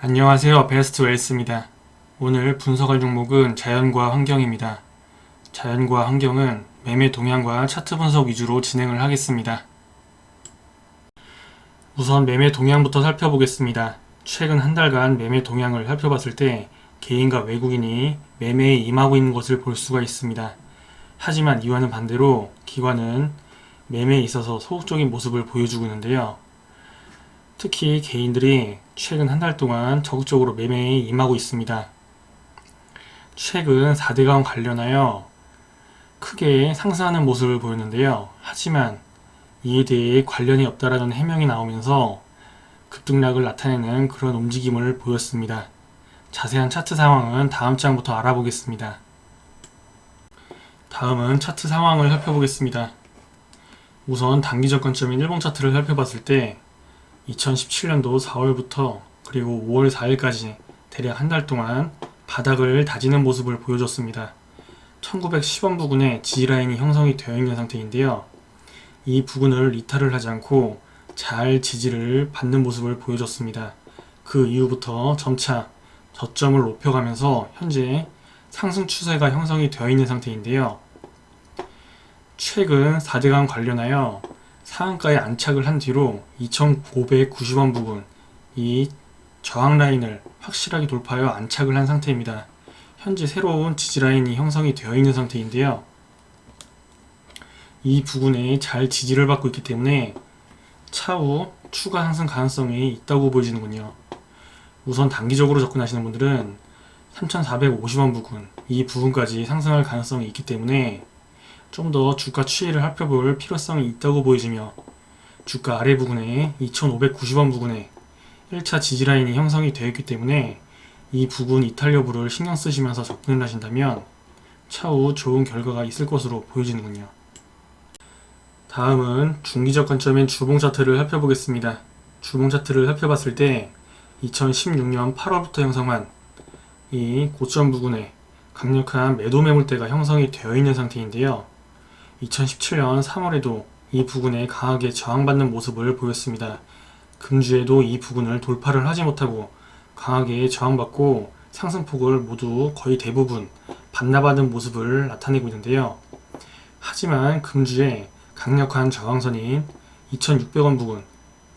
안녕하세요. 베스트 웰스입니다. 오늘 분석할 종목은 자연과 환경입니다. 자연과 환경은 매매 동향과 차트 분석 위주로 진행을 하겠습니다. 우선 매매 동향부터 살펴보겠습니다. 최근 한 달간 매매 동향을 살펴봤을 때 개인과 외국인이 매매에 임하고 있는 것을 볼 수가 있습니다. 하지만 이와는 반대로 기관은 매매에 있어서 소극적인 모습을 보여주고 있는데요. 특히 개인들이 최근 한 달 동안 적극적으로 매매에 임하고 있습니다. 최근 4대강 관련하여 크게 상승하는 모습을 보였는데요. 하지만 이에 대해 관련이 없다라는 해명이 나오면서 급등락을 나타내는 그런 움직임을 보였습니다. 자세한 차트 상황은 다음 장부터 알아보겠습니다. 다음은 차트 상황을 살펴보겠습니다. 우선 단기적 관점인 일봉 차트를 살펴봤을 때 2017년도 4월부터 그리고 5월 4일까지 대략 한 달 동안 바닥을 다지는 모습을 보여줬습니다. 1910원 부근에 지지라인이 형성이 되어 있는 상태인데요. 이 부근을 이탈을 하지 않고 잘 지지를 받는 모습을 보여줬습니다. 그 이후부터 점차 저점을 높여가면서 현재 상승 추세가 형성이 되어 있는 상태인데요. 최근 4대강 관련하여 상한가에 안착을 한 뒤로 2,590원 부근 이 저항 라인을 확실하게 돌파하여 안착을 한 상태입니다. 현재 새로운 지지라인이 형성이 되어 있는 상태인데요. 이 부근에 잘 지지를 받고 있기 때문에 차후 추가 상승 가능성이 있다고 보여지는군요. 우선 단기적으로 접근하시는 분들은 3,450원 부근 이 부분까지 상승할 가능성이 있기 때문에 좀 더 주가 추이를 살펴볼 필요성이 있다고 보여지며 주가 아래 부근에 2,590원 부근에 1차 지지라인이 형성이 되어 있기 때문에 이 부근 이탈 여부를 신경 쓰시면서 접근을 하신다면 차후 좋은 결과가 있을 것으로 보여지는군요. 다음은 중기적 관점인 주봉 차트를 살펴보겠습니다. 주봉 차트를 살펴봤을 때 2016년 8월부터 형성한 이 고점 부근에 강력한 매도 매물대가 형성이 되어 있는 상태인데요. 2017년 3월에도 이 부근에 강하게 저항받는 모습을 보였습니다. 금주에도 이 부근을 돌파를 하지 못하고 강하게 저항받고 상승폭을 모두 거의 대부분 반납하는 모습을 나타내고 있는데요. 하지만 금주에 강력한 저항선인 2,600원 부근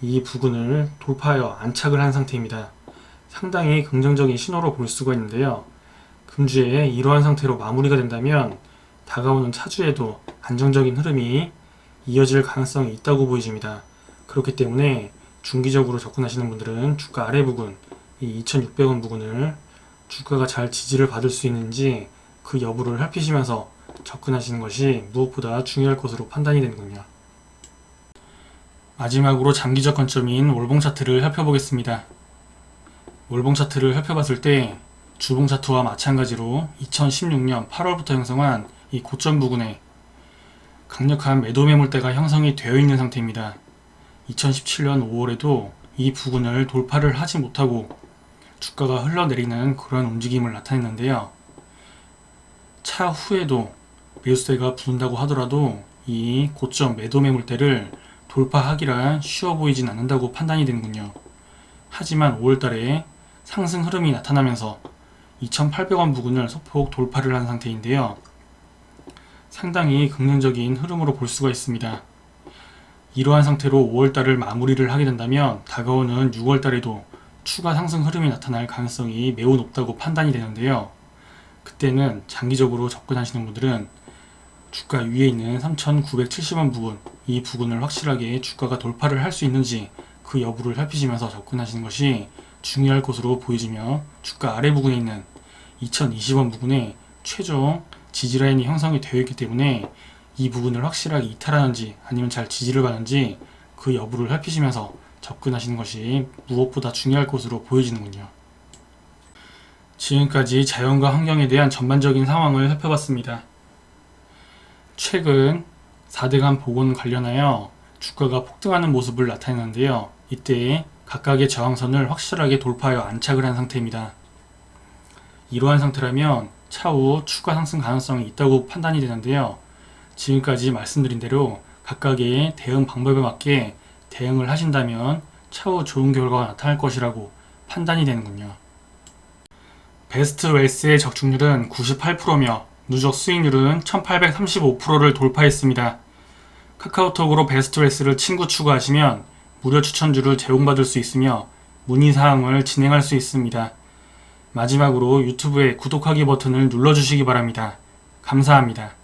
이 부근을 돌파하여 안착을 한 상태입니다. 상당히 긍정적인 신호로 볼 수가 있는데요. 금주에 이러한 상태로 마무리가 된다면 다가오는 차주에도 안정적인 흐름이 이어질 가능성이 있다고 보여집니다. 그렇기 때문에 중기적으로 접근하시는 분들은 주가 아래 부근 이 2,600원 부근을 주가가 잘 지지를 받을 수 있는지 그 여부를 살피시면서 접근하시는 것이 무엇보다 중요할 것으로 판단이 되는군요. 마지막으로 장기적 관점인 월봉 차트를 살펴보겠습니다. 월봉 차트를 살펴봤을 때 주봉 차트와 마찬가지로 2016년 8월부터 형성한 이 고점 부근에 강력한 매도 매물대가 형성이 되어 있는 상태입니다. 2017년 5월에도 이 부근을 돌파를 하지 못하고 주가가 흘러내리는 그런 움직임을 나타냈는데요. 차후에도 매수세가 부른다고 하더라도 이 고점 매도 매물대를 돌파하기란 쉬워 보이진 않는다고 판단이 되는군요. 하지만 5월달에 상승 흐름이 나타나면서 2,800원 부근을 소폭 돌파를 한 상태인데요. 상당히 긍정적인 흐름으로 볼 수가 있습니다. 이러한 상태로 5월달을 마무리를 하게 된다면 다가오는 6월달에도 추가 상승 흐름이 나타날 가능성이 매우 높다고 판단이 되는데요. 그때는 장기적으로 접근하시는 분들은 주가 위에 있는 3,970원 부근 이 부근을 확실하게 주가가 돌파를 할 수 있는지 그 여부를 살피시면서 접근하시는 것이 중요할 것으로 보여지며 주가 아래 부근에 있는 2,020원 부근에 최종 지지라인이 형성이 되어 있기 때문에 이 부분을 확실하게 이탈하는지 아니면 잘 지지를 받는지 그 여부를 살피시면서 접근하시는 것이 무엇보다 중요할 것으로 보여지는군요. 지금까지 자연과 환경에 대한 전반적인 상황을 살펴봤습니다. 최근 4대강 복원 관련하여 주가가 폭등하는 모습을 나타내는데요. 이때 각각의 저항선을 확실하게 돌파하여 안착을 한 상태입니다. 이러한 상태라면 차후 추가 상승 가능성이 있다고 판단이 되는데요. 지금까지 말씀드린 대로 각각의 대응 방법에 맞게 대응을 하신다면 차후 좋은 결과가 나타날 것이라고 판단이 되는군요. 베스트 웰스의 적중률은 98%며 누적 수익률은 1835%를 돌파했습니다. 카카오톡으로 베스트 웰스를 친구 추가하시면 무료 추천주를 제공받을 수 있으며 문의사항을 진행할 수 있습니다. 마지막으로 유튜브에 구독하기 버튼을 눌러주시기 바랍니다. 감사합니다.